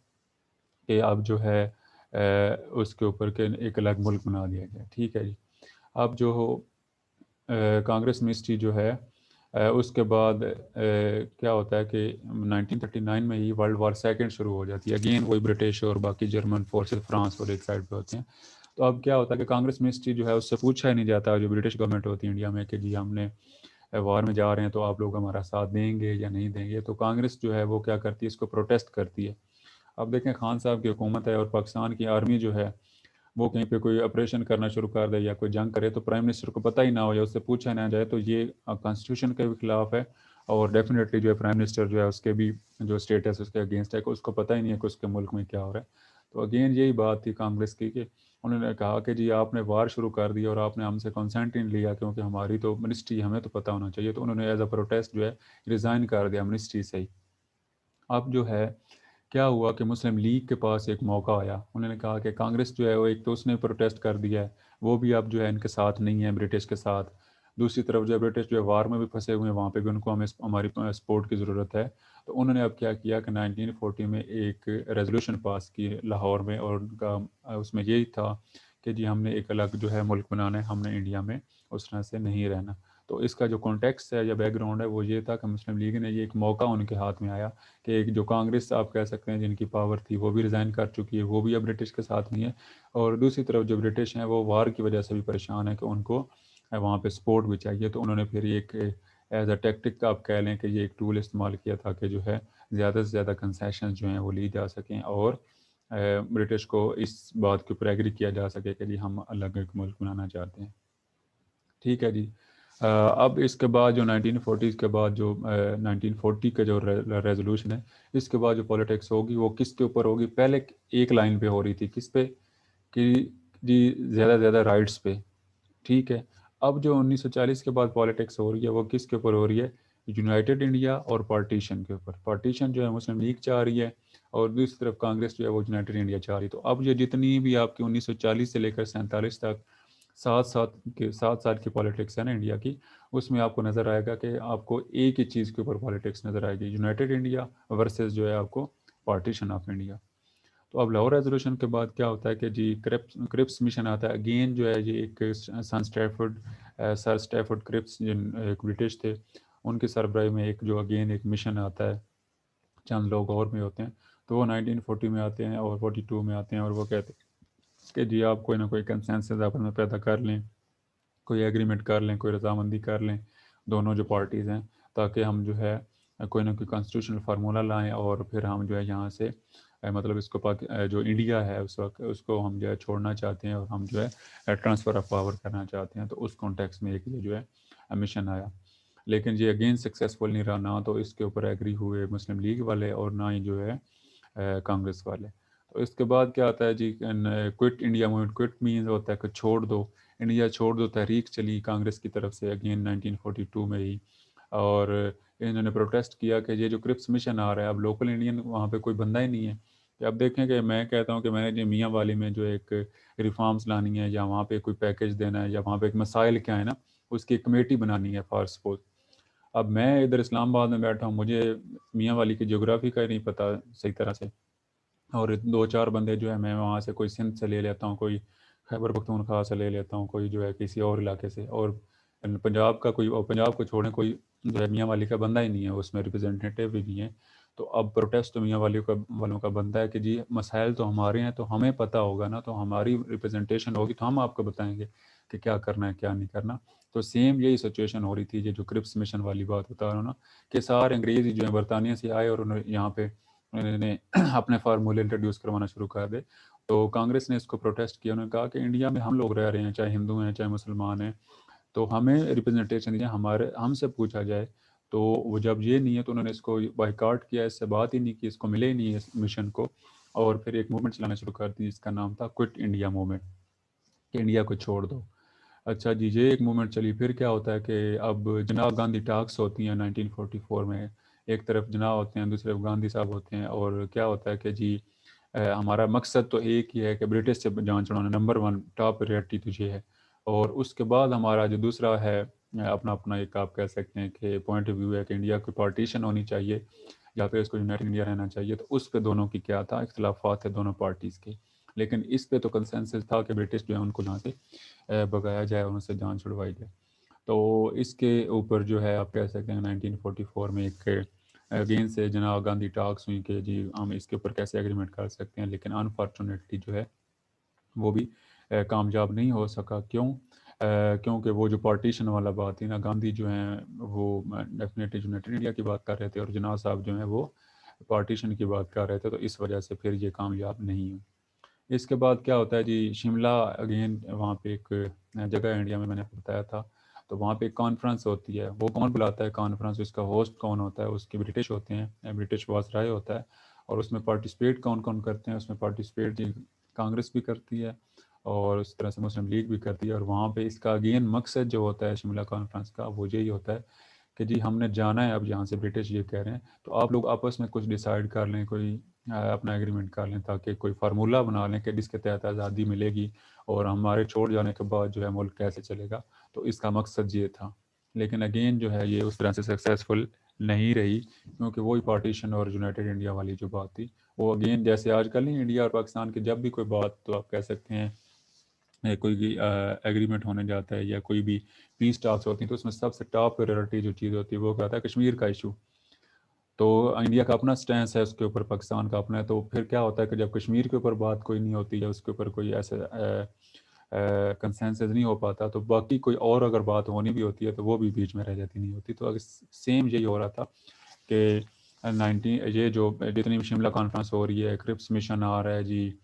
कि अब जो है उसके ऊपर के एक अलग मुल्क बना दिया गया। ठीक है जी। अब जो हो कांग्रेस मिनिस्ट्री जो है उसके बाद क्या होता है कि 1939 में ही वर्ल्ड वॉर सेकंड शुरू हो जाती है। अगेन वही ब्रिटिश और बाकी जर्मन फोर्सेस फ्रांस और एक साइड पे होते हैं। तो अब क्या होता है कि कांग्रेस मिनिस्ट्री जो है उससे पूछा ही नहीं जाता, जो ब्रिटिश गवर्नमेंट होती है इंडिया में, कि जी हमने वॉर में जा रहे हैं तो आप लोग हमारा साथ देंगे या नहीं देंगे। तो कांग्रेस जो है वो क्या करती है, इसको प्रोटेस्ट करती है। अब देखें खान साहब की हुकूमत है और पाकिस्तान की आर्मी जो है वो कहीं पे कोई ऑपरेशन करना शुरू कर दे या कोई जंग करे, तो प्राइम मिनिस्टर को पता ही ना हो या उससे पूछा ना जाए, तो ये कॉन्स्टिट्यूशन के भी खिलाफ है। और डेफिनेटली जो है प्राइम मिनिस्टर जो है उसके भी जो स्टेटस उसके अगेंस्ट है, कि उसको पता ही नहीं है कि उसके मुल्क में क्या हो रहा है। तो अगेन यही बात थी कांग्रेस की कि उन्होंने कहा कि जी आपने वार शुरू कर दिया और आपने हमसे कंसेंट नहीं लिया, क्योंकि हमारी तो मिनिस्ट्री, हमें तो पता होना चाहिए। तो उन्होंने एज अ प्रोटेस्ट जो है रिज़ाइन कर दिया मिनिस्ट्री से ही। अब जो है क्या हुआ कि मुस्लिम लीग के पास एक मौका आया। उन्होंने कहा कि कांग्रेस जो है वो एक तो उसने प्रोटेस्ट कर दिया है, वो भी अब जो है इनके साथ नहीं है, ब्रिटिश के साथ। दूसरी तरफ जो है ब्रिटिश जो है वार में भी फंसे हुए हैं, वहाँ पे भी उनको हमें हमारी सपोर्ट की ज़रूरत है। तो उन्होंने अब क्या किया कि 1940 में एक रेजोल्यूशन पास की लाहौर में, और उनका उसमें यही था कि जी हमने एक अलग जो है मुल्क बनाना है, हमने इंडिया में उस तरह से नहीं रहना। तो इसका जो कॉन्टेक्स्ट है या बैकग्राउंड है वो ये था कि मुस्लिम लीग ने, ये एक मौका उनके हाथ में आया कि एक जो कांग्रेस आप कह सकते हैं जिनकी पावर थी वो भी रिज़ाइन कर चुकी है, वो भी अब ब्रिटिश के साथ नहीं है, और दूसरी तरफ जो ब्रिटिश हैं वो वार की वजह से भी परेशान है कि उनको वहाँ पे सपोर्ट भी चाहिए। तो उन्होंने फिर एक एज अ टैक्टिक आप कह लें कि ये एक टूल इस्तेमाल किया था कि जो है ज़्यादा से ज़्यादा कंसेशन जो हैं वो ली जा सकें, और ब्रिटिश को इस बात के ऊपर एग्री किया जा सके कि जी हम अलग एक मुल्क बनाना चाहते हैं। ठीक है जी। अब इसके बाद जो 1940 के बाद जो 1940 का जो रेजोल्यूशन है, इसके बाद जो पॉलिटिक्स होगी वो किसके ऊपर होगी? पहले एक लाइन पे हो रही थी, किस पे? कि जी ज़्यादा से ज़्यादा राइट्स पे। ठीक है। अब जो 1940 के बाद पॉलिटिक्स हो रही है वो किसके ऊपर हो रही है? यूनाइटेड इंडिया और पार्टीशन के ऊपर। पार्टीशन जो है मुस्लिम लीग चाह रही है, और दूसरी तरफ कांग्रेस जो है वो यूनाइटेड इंडिया चाह रही है। तो अब ये जितनी भी आपकी 1940 से लेकर 47 तक 7 साल की पॉलिटिक्स है ना इंडिया की, उसमें आपको नज़र आएगा कि आपको एक ही चीज़ के ऊपर पॉलिटिक्स नज़र आएगी, यूनाइटेड इंडिया वर्सेस जो है आपको पार्टीशन ऑफ इंडिया। तो अब लाहौर रेजोल्यूशन के बाद क्या होता है कि जी क्रिप्स मिशन आता है। अगेन जो है ये एक सर स्टैफोर्ड क्रिप्स जिन एक ब्रिटिश थे, उनके सरबराही में एक जो अगेन एक मिशन आता है, चंद लोग और भी होते हैं। तो वो 1940 में आते हैं और 42 में आते हैं, और वो कहते हैं कि जी आप कोई ना कोई कंसेंसस आपस में पैदा कर लें, कोई एग्रीमेंट कर लें, कोई रजामंदी कर लें दोनों जो पार्टीज़ हैं, ताकि हम जो है कोई ना कोई कॉन्स्टिट्यूशनल फार्मूला लाएं, और फिर हम जो है यहाँ से मतलब इसको जो इंडिया है उस वक्त उसको हम जो है छोड़ना चाहते हैं, और हम जो है ट्रांसफ़र ऑफ पावर करना चाहते हैं। तो उस कॉन्टेक्स्ट में एक ये जो है मिशन आया, लेकिन ये अगेन सक्सेसफुल नहीं रहा। ना तो इसके ऊपर एग्री हुए मुस्लिम लीग वाले, और ना ही जो है कांग्रेस वाले। तो इसके बाद क्या आता है जी, Quit India Movement. Quit means होता है कि छोड़ दो, इंडिया छोड़ दो तहरीक चली कांग्रेस की तरफ से अगेन 1942 में ही। और इन्होंने प्रोटेस्ट किया कि ये जो क्रिप्स मिशन आ रहा है, अब लोकल इंडियन वहाँ पे कोई बंदा ही नहीं है। कि अब देखें कि मैं कहता हूँ कि मैंने जो मियाँ वाली में जो एक रिफॉर्म्स लानी है, या वहाँ पे कोई पैकेज देना है, या वहाँ पे एक मसाइल क्या है ना, उसकी एक कमेटी बनानी है फॉर सपोज। अब मैं इधर इस्लामाबाद में बैठा हूँ, मुझे मियाँ वाली की ज्योग्राफी का ही नहीं पता सही तरह से, और दो चार बंदे जो है मैं वहाँ से कोई सिंध से ले लेता हूँ, कोई खैबर पख्तूनख्वा से ले लेता हूँ, कोई जो है किसी और इलाके से, और पंजाब का कोई, और पंजाब को छोड़ें कोई जो है मियाँ वाली का बंदा ही नहीं है, उसमें रिप्रेजेंटेटिव भी नहीं है। तो अब प्रोटेस्ट तो मियाँ वालों का बनता है कि जी मसाइल तो हमारे हैं, तो हमें पता होगा ना, तो हमारी रिप्रेजेंटेशन होगी, तो हम आपको बताएंगे कि क्या करना है क्या नहीं करना। तो सेम यही सिचुएशन हो रही थी, ये जो क्रिप्स मिशन वाली बात बता रहा हूँ ना, कि सारे अंग्रेज़ी जो है बरतानिया से आए, और उन्होंने यहाँ पे उन्होंने अपने फार्मूले इंट्रोड्यूस करवाना शुरू कर दे। तो कांग्रेस ने इसको प्रोटेस्ट किया, उन्होंने कहा कि इंडिया में हम लोग रह रहे हैं, चाहे हिंदू हैं चाहे मुसलमान हैं, तो हमें रिप्रेजेंटेशन दीजिए, हमारे हमसे पूछा जाए। तो वो जब ये नहीं है तो उन्होंने इसको बाइकआउट किया, इससे बात ही नहीं की, इसको मिले ही नहीं इस मिशन को, और फिर एक मूवमेंट चलाना शुरू कर दी जिसका नाम था क्विट इंडिया मूवमेंट, कि इंडिया को छोड़ दो। अच्छा जी, ये एक मूवमेंट चली। फिर क्या होता है कि अब जनाब गांधी टाक्स होती हैं 1944 में, एक तरफ जनाब होते हैं, दूसरी तरफ गांधी साहब होते हैं, और क्या होता है कि जी हमारा मकसद तो एक ही है कि ब्रिटिश से जान छुड़ाना, नंबर वन टॉप प्रायोरिटी तुझे है। और उसके बाद हमारा जो दूसरा है अपना अपना एक आप कह सकते हैं कि पॉइंट ऑफ व्यू है कि इंडिया की पार्टीशन होनी चाहिए, या फिर इसको यूनाइटेड इंडिया रहना चाहिए। तो उस पर दोनों की क्या था, इख्तलाफात है दोनों पार्टीज़ के, लेकिन इस पे तो कंसेंसस था कि ब्रिटिश जो है उनको यहाँ से भगाया जाए, उनसे जान छुड़वाई जाए। तो इसके ऊपर जो है आप कह सकते हैं 1944 में एक अगेन से जनाब गांधी टॉक्स हुई कि जी हम इसके ऊपर कैसे एग्रीमेंट कर सकते हैं, लेकिन अनफॉर्चुनेटली जो है वो भी कामयाब नहीं हो सका। क्यों? क्योंकि वो जो पार्टीशन वाला बात थी ना, गांधी जो हैं वो डेफिनेटली यूनाइटेड इंडिया की बात कर रहे थे, और जनाब साहब जो हैं वो पार्टीशन की बात कर रहे थे, तो इस वजह से फिर ये कामयाब नहीं हुई। इसके बाद क्या होता है जी, शिमला अगेन वहाँ पे एक जगह है इंडिया में, मैंने बताया था। तो वहाँ पे एक कॉन्फ्रेंस होती है, वो कौन बुलाता है कॉन्फ्रेंस, उसका होस्ट कौन होता है? उसके ब्रिटिश होते हैं, ब्रिटिश वायसराय होता है। और उसमें पार्टिसिपेट कौन कौन करते हैं? उसमें पार्टिसिपेट जी कांग्रेस भी करती है, और उस तरह से मुस्लिम लीग भी करती है। और वहाँ पे इसका अगेन मकसद जो होता है शिमला कॉन्फ्रेंस का वो यही होता है कि जी हमने जाना है, अब यहाँ से ब्रिटिश ये कह रहे हैं तो आप लोग आपस में कुछ डिसाइड कर लें, कोई अपना एग्रीमेंट कर लें, ताकि कोई फार्मूला बना लें कि जिसके तहत आज़ादी मिलेगी और हमारे छोड़ जाने के बाद जो है मुल्क कैसे चलेगा। तो इसका मकसद ये था। लेकिन अगेन जो है ये उस तरह से सक्सेसफुल नहीं रही, क्योंकि वही पार्टीशन और यूनाइटेड इंडिया वाली जो बात थी वो अगेन जैसे आजकल नहीं इंडिया और पाकिस्तान की जब भी कोई बात तो आप कह सकते हैं कोई एग्रीमेंट होने जाता है या कोई भी पीस टॉक्स होती हैं तो उसमें सबसे टॉप प्रायोरिटी जो चीज़ होती है वो क्या होता है, कश्मीर का इशू। तो इंडिया का अपना स्टैंस है उसके ऊपर, पाकिस्तान का अपना है। तो फिर क्या होता है कि जब कश्मीर के ऊपर बात कोई नहीं होती या उसके ऊपर कोई ऐसे कंसेंसस नहीं हो पाता तो बाकी कोई और अगर बात होनी भी होती है तो वो भी बीच में रह जाती नहीं होती। तो अगर सेम यही हो रहा था कि 19 ये जो जितनी भी शिमला कॉन्फ्रेंस हो रही है, क्रिप्स मिशन आ रहा है जी,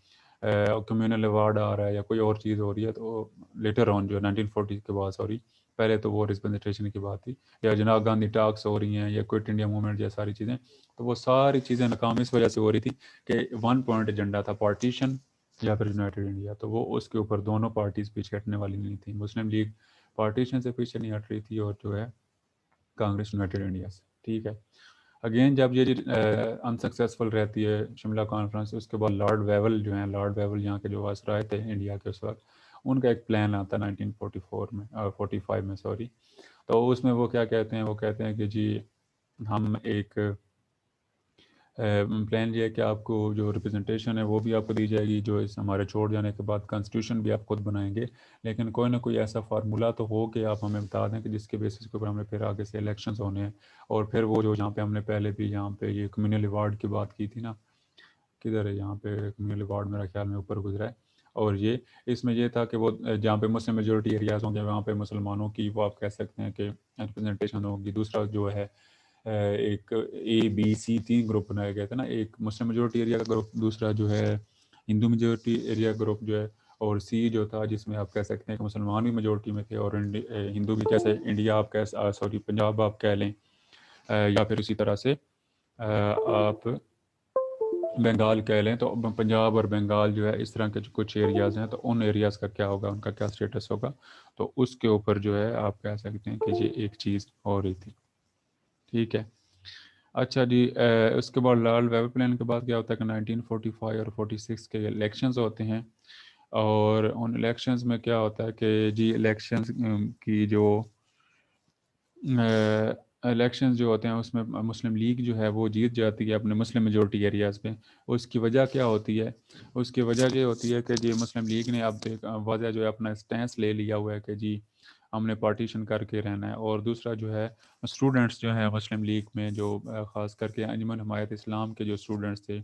कम्युनल अवार्ड आ रहा है या कोई और चीज़ हो रही है, तो लेटर ऑन जो 1940 के बाद, सॉरी पहले तो वो रिप्रेजेंटेशन की बात थी, या जनाब गांधी टाक्स हो रही हैं या क्विट इंडिया मूवमेंट जैसी सारी चीज़ें, तो वो सारी चीज़ें नाकाम इस वजह से हो रही थी कि वन पॉइंट एजेंडा था, पार्टीशन या फिर यूनाइटेड इंडिया। तो वो उसके ऊपर दोनों पार्टीज पीछे हटने वाली नहीं थी। मुस्लिम लीग पार्टीशन से पीछे नहीं हट रही थी और जो है कांग्रेस यूनाइटेड इंडिया से। ठीक है, अगेन जब ये अनसक्सेसफुल रहती है शिमला कॉन्फ्रेंस, उसके बाद लॉर्ड वेवल जो हैं, लॉर्ड वेवल यहाँ के जो वायसराय थे इंडिया के उस वक्त, उनका एक प्लान आता है 1944 में 45 में सॉरी। तो उसमें वो क्या कहते हैं, वो कहते हैं कि जी हम एक प्लान ये है कि आपको जो रिप्रेजेंटेशन है वो भी आपको दी जाएगी, जो इस हमारे छोड़ जाने के बाद कॉन्स्टिट्यूशन भी आप खुद बनाएंगे, लेकिन कोई ना कोई ऐसा फार्मूला तो हो कि आप हमें बता दें कि जिसके बेसिस के ऊपर हमने फिर आगे से इलेक्शंस होने हैं। और फिर वो जो यहाँ पे हमने पहले भी यहाँ पे ये कम्युनल अवार्ड की बात की थी ना, किधर है यहाँ पे कम्युनल अवार्ड, मेरा ख्याल में ऊपर गुजरा है। और ये इसमें ये था कि वो जहाँ पे मुस्लिम मेजोरिटी एरियाज़ होंगे वहाँ पे मुसलमानों की वो आप कह सकते हैं कि रिप्रेजेंटेशन होगी। दूसरा जो है एक ABC 3 ग्रुप बनाए गए थे ना, एक मुस्लिम मेजोरिटी एरिया का ग्रुप, दूसरा जो है हिंदू मेजोरिटी एरिया ग्रुप जो है, और C जो था जिसमें आप कह सकते हैं कि मुसलमान भी मेजोरिटी में थे और हिंदू भी, जैसे इंडिया आप कह सॉरी पंजाब आप कह लें, या फिर इसी तरह से आप बंगाल कह लें। तो पंजाब और बंगाल जो है इस तरह के जो कुछ एरियाज़ हैं, तो उन एरियाज़ का क्या होगा, उनका क्या स्टेटस होगा, तो उसके ऊपर जो है आप कह सकते हैं कि ये एक चीज़ हो रही थी। ठीक है, अच्छा जी, उसके बाद लाल वेब प्लान के बाद क्या होता है कि 1945 और 46 के इलेक्शंस होते हैं। और उन इलेक्शंस में क्या होता है कि जी इलेक्शंस की जो इलेक्शंस जो होते हैं उसमें मुस्लिम लीग जो है वो जीत जाती है अपने मुस्लिम मेजोरिटी एरियाज़ पे। उसकी वजह क्या होती है, उसकी वजह ये होती है कि जी मुस्लिम लीग ने अब एक वजह जो है अपना स्टैंस ले लिया हुआ है कि जी हमने पार्टीशन करके रहना है। और दूसरा जो है स्टूडेंट्स जो है मुस्लिम लीग में जो ख़ास करके अंजुमन हमायत इस्लाम के जो स्टूडेंट्स थे,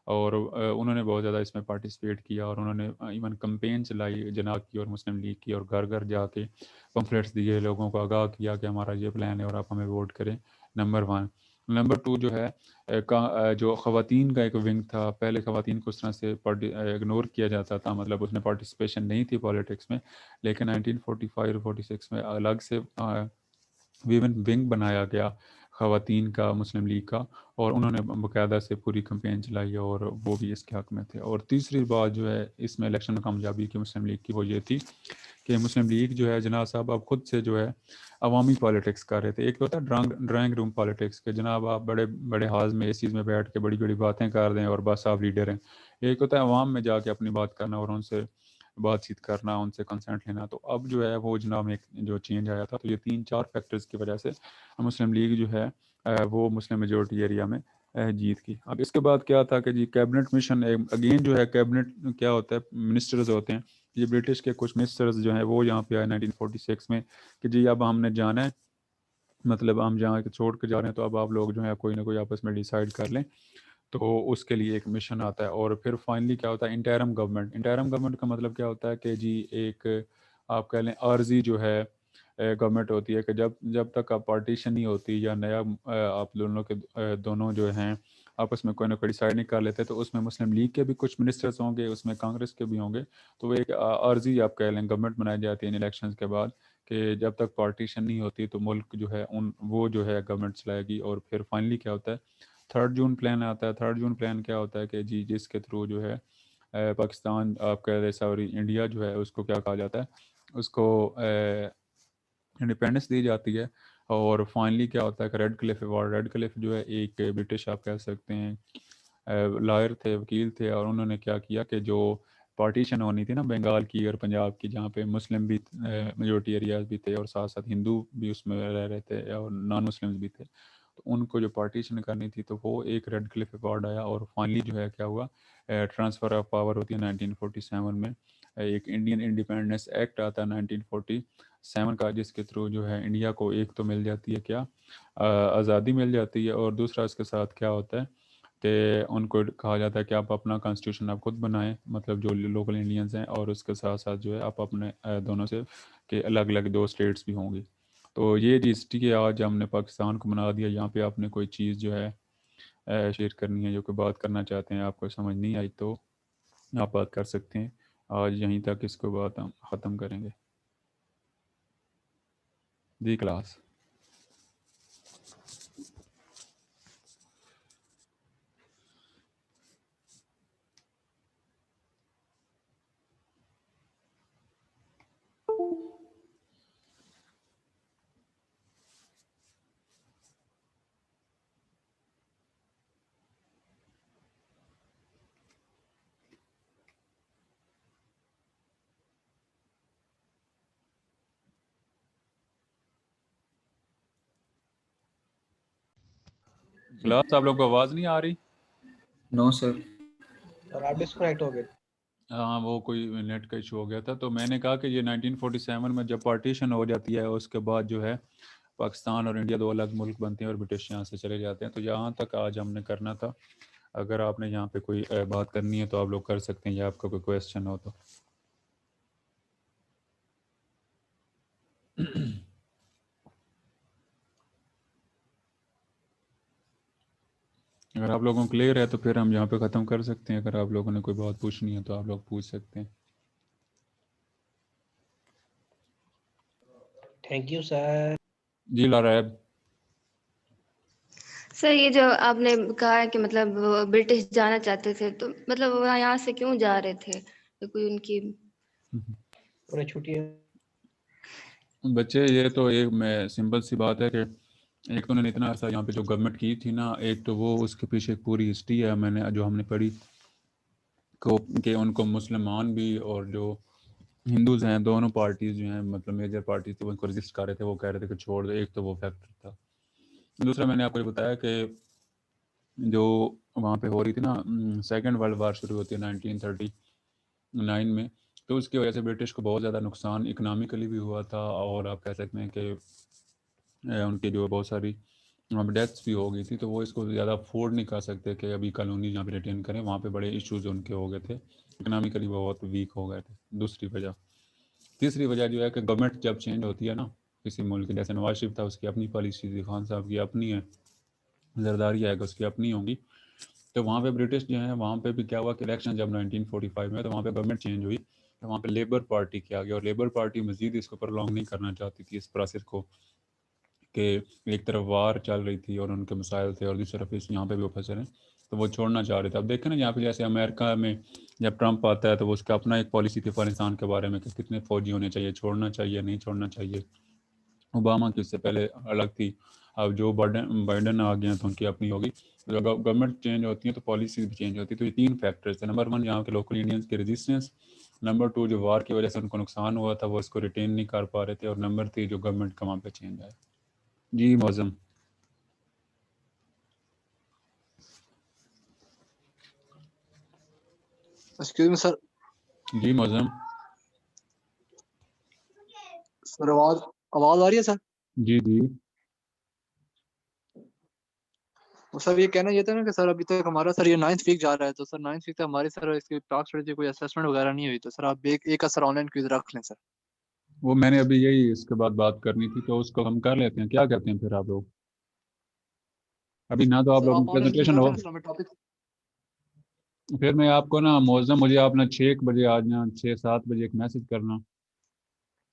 और उन्होंने बहुत ज़्यादा इसमें पार्टिसिपेट किया और उन्होंने इवन कंपेन चलाई जनाब की और मुस्लिम लीग की, और घर घर जाके पम्फलेट्स दिए, लोगों को आगाह किया कि हमारा ये प्लान है और आप हमें वोट करें। नंबर 1। नंबर 2 जो है जो ख़वातीन का एक विंग था, पहले ख़वातीन को उस तरह से इग्नोर किया जाता था, मतलब उसमें पार्टिसिपेशन नहीं थी पॉलिटिक्स में। लेकिन 1945 और 46 में अलग से विंग बनाया गया ख़वातीन का मुस्लिम लीग का, और उन्होंने बाकायदा से पूरी कैंपेन चलाई और वो भी इसके हक़ में थे। और तीसरी बात जो है इसमें इलेक्शन में कामयाबी की मुस्लिम लीग की, वो ये थी कि मुस्लिम लीग जो है जनाब साहब आप खुद से जो है अवामी पॉलिटिक्स कर रहे थे। एक तो होता है ड्राइंग रूम पॉलिटिक्स के, जनाब आप बड़े बड़े हाउस में इस चीज़ में बैठ के बड़ी बड़ी बातें कर दें और बस आप लीडर हैं। एक होता है अवाम में जाके अपनी बात करना और उनसे बातचीत करना, उनसे कंसेंट लेना। तो अब जो है वो जनाब में एक जो चेंज आया था, तो ये 3-4 फैक्टर्स की वजह से मुस्लिम लीग जो है वो मुस्लिम मेजोरिटी एरिया में जीत की। अब इसके बाद क्या था कि जी कैबिनेट मिशन, अगेन जो है कैबिनेट क्या होता है, मिनिस्टर्स होते हैं। ये ब्रिटिश के कुछ मिनिस्टर्स जो हैं वो यहाँ पे आए 1946 में कि जी अब हमने जाना है, मतलब हम जहाँ के छोड़ के जा रहे हैं, तो अब आप लोग जो है कोई ना कोई आपस में डिसाइड कर लें। तो उसके लिए एक मिशन आता है। और फिर फाइनली क्या होता है, इंटरिम गवर्नमेंट। इंटरिम गवर्नमेंट का मतलब क्या होता है कि जी एक आप कह लें आर्जी जो है गवर्नमेंट होती है, कि जब जब तक आप पार्टीशन नहीं होती या नया आप दोनों के दोनों जो हैं आपस में कोई ना कोई डिसाइड नहीं कर लेते, तो उसमें मुस्लिम लीग के भी कुछ मिनिस्टर्स होंगे, उसमें कांग्रेस के भी होंगे। तो वो एक आर्जी आप कह लें गवर्नमेंट बनाई जाती है इन इलेक्शन के बाद, कि जब तक पार्टीशन नहीं होती तो मुल्क जो है उन वो जो है गवर्नमेंट चलाएगी। और फिर फाइनली क्या होता है, 3 जून प्लान आता है। 3 जून प्लान क्या होता है कि जी जिसके थ्रू जो है पाकिस्तान आपका सॉरी इंडिया जो है उसको क्या कहा जाता है, उसको इंडिपेंडेंस दी जाती है। और फाइनली क्या होता है कि red Cliff award, red Cliff जो है एक ब्रिटिश आप कह सकते हैं लॉयर थे, वकील थे, और उन्होंने क्या किया कि जो पार्टीशन होनी थी ना बंगाल की और पंजाब की, जहाँ पे मुस्लिम भी मेजोरिटी एरियाज भी थे और साथ साथ हिंदू भी उसमें रह रहे थे और नॉन मुस्लिम्स भी थे, तो उनको जो पार्टीशन करनी थी तो वो एक रेड क्लिफ अवार्ड आया। और फाइनली जो है क्या हुआ, ट्रांसफ़र ऑफ पावर होती है 1947 में, एक इंडियन इंडिपेंडेंस एक्ट आता है 1947 का, जिसके थ्रू जो है इंडिया को एक तो मिल जाती है क्या, आज़ादी मिल जाती है, और दूसरा इसके साथ क्या होता है कि उनको कहा जाता है कि आप अपना कॉन्स्टिट्यूशन आप खुद बनाएं, मतलब जो लोकल इंडियंस हैं, और उसके साथ साथ जो है आप अपने दोनों से के अलग अलग दो स्टेट्स भी होंगी। तो ये चीज़ ठीक है, आज हमने पाकिस्तान को बना दिया। यहाँ पे आपने कोई चीज़ जो है शेयर करनी है, जो कि बात करना चाहते हैं, आपको समझ नहीं आई तो आप बात कर सकते हैं। आज यहीं तक इसको बात हम ख़त्म करेंगे जी क्लास। क्लास आप लोग को आवाज़ नहीं आ रही? No sir. और आप डिस्कनेक्ट हो गए। हाँ, वो कोई नेट का इशू हो गया था। तो मैंने कहा कि ये 1947 में जब पार्टीशन हो जाती है उसके बाद जो है पाकिस्तान और इंडिया दो अलग मुल्क बनते हैं और ब्रिटिश यहाँ से चले जाते हैं। तो यहाँ तक आज हमने करना था। अगर आपने यहाँ पे कोई बात करनी है तो आप लोग कर सकते हैं, या आपका कोई क्वेश्चन हो तो। अगर आप लोगों को क्लियर है तो फिर हम यहाँ पे ख़त्म कर सकते हैं। अगर आप लोगों ने कोई बात पूछनी है तो आप लोग पूछ सकते हैं। Thank you sir. जी लारैब। सर ये जो आपने कहा है कि मतलब वो ब्रिटिश जाना चाहते थे, तो मतलब वो यहाँ से क्यों जा रहे थे? तो कोई उनकी उन्हें छुट्टी बच्चे, ये तो एक मैं सिंपल सी बात है कि एक तो उन्होंने इतना ऐसा यहाँ पे जो गवर्नमेंट की थी ना, एक तो वो उसके पीछे एक पूरी हिस्ट्री है, मैंने जो हमने पढ़ी को कि उनको मुसलमान भी और जो हिंदूज़ हैं, दोनों पार्टीज़ जो हैं, मतलब मेजर पार्टीज थे, उनको रजिस्ट कर रहे थे। वो कह रहे थे कि छोड़ दो। एक तो वो फैक्टर था। दूसरा मैंने आपको ये बताया कि जो वहाँ पे हो रही थी ना, सेकेंड वर्ल्ड वार शुरू होती है 1939 में, तो उसकी वजह से ब्रिटिश को बहुत ज़्यादा नुकसान इकनॉमिकली भी हुआ था, और आप कह सकते हैं कि उनकी जो बहुत सारी वहाँ पे डेथ्स भी हो गई थी। तो वो इसको ज़्यादा अफोर्ड नहीं कर सकते कि अभी कॉलोनी जहाँ पे रिटेन करें। वहाँ पे बड़े इश्यूज उनके हो गए थे, इकनॉमिकली बहुत वीक हो गए थे। दूसरी वजह। तीसरी वजह जो है कि गवर्नमेंट जब चेंज होती है ना किसी मुल्क की, जैसे नवाज शरीफ था उसकी अपनी पॉलिसी थी, खान साहब की अपनी है, जरदारी आएगा उसकी अपनी होंगी। तो वहाँ पे ब्रिटिश जो है, वहाँ पे भी क्या हुआ कि इलेक्शन जब 1945 में, तो वहाँ पे गवर्नमेंट चेंज हुई, तो वहाँ पे लेबर पार्टी की आ गई, और लेबर पार्टी मजीद इसको प्रॉन्ग नहीं करना चाहती थी इस प्रोसेस को, कि एक तरफ वार चल रही थी और उनके मसाइल थे, और दूसरी तरफ इस यहाँ पे भी वो फंसे रहे, तो वो छोड़ना चाह रहे थे। अब देखें ना, यहाँ पे जैसे अमेरिका में जब ट्रंप आता है तो वो उसका अपना एक पॉलिसी थी अफगानिस्तान के बारे में कि कितने फौजी होने चाहिए, छोड़ना चाहिए नहीं छोड़ना चाहिए। ओबामा की उससे पहले अलग थी। अब जो बाइडन बाइडन आ गए हैं तो उनकी अपनी होगी। तो गवर्नमेंट चेंज होती है तो पॉलिसी भी चेंज होती है। तो ये तीन फैक्टर्स हैं। नंबर वन, यहाँ के लोकल इंडियंस की रेजिस्टेंस। नंबर टू, जो वार की वजह से उनको नुकसान हुआ था वो इसको रिटेन नहीं कर पा रहे थे। और नंबर थ्री, जो गवर्नमेंट का वहाँ पे चेंज आया। जी मौजम। Excuse me sir. जी मौजम। सर आवाज आ रही है सर? जी जी। तो सर ये कहना ये था ना कि सर अभी तक हमारा सर ये 9th वीक जा रहा है, तो सर 9th वीक तक हमारी सर इसकी टॉक स्ट्रेटजी कोई असेसमेंट वगैरह नहीं हुई, तो सर आप एक सर ऑनलाइन क्विज रख लें सर। वो मैंने अभी यही इसके बाद बात करनी थी, तो उसको हम कर लेते हैं। क्या कहते हैं फिर आप लोग? अभी ना तो आप सर लोगों आप की ऑनलाइन क्विज प्रेजेंटेशन रख हो, लें सर, हमें टॉपिक। फिर मैं आपको ना मौजम, मुझे आप ना 6 बजे आज ना 6-7 बजे एक मैसेज करना।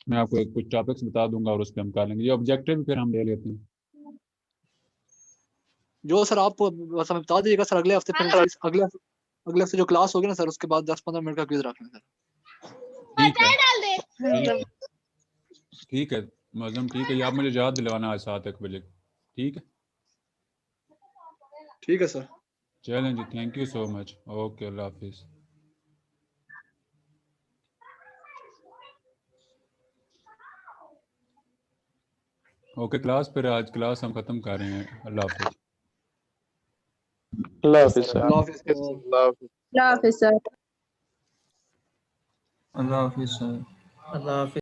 मैं आपको एक कुछ टॉपिक्स बता दूंगा और उस पर हम कर लेंगे। ये ऑब्जेक्टिव फिर हम ले लेते हैं। जो सर आप बस हमें बता दीजिएगा सर, अगले हफ्ते फिर अगले अगले हफ्ते जो क्लास होगी ना सर, उसके बाद 10-15 मिनट का क्विज रख लें सर। ठीक है मौजम, ठीक है, ये आप मुझे याद दिलवाना आज 7-1 बजे, ठीक है? ठीक है सर। चलें जी, thank you so much. Okay, अल्लाह हाफिज़। ओके क्लास, फिर आज क्लास हम ख़त्म कर रहे हैं। अल्लाह हाफिज़। अल्लाह हाफिज़ सर। अल्लाह हाफिज़ सर। अल्लाह हाफिज़। अल्लाह हाफिज़ सर। अल्लाह हाफिज़ सर। अल्लाह हाफिज़।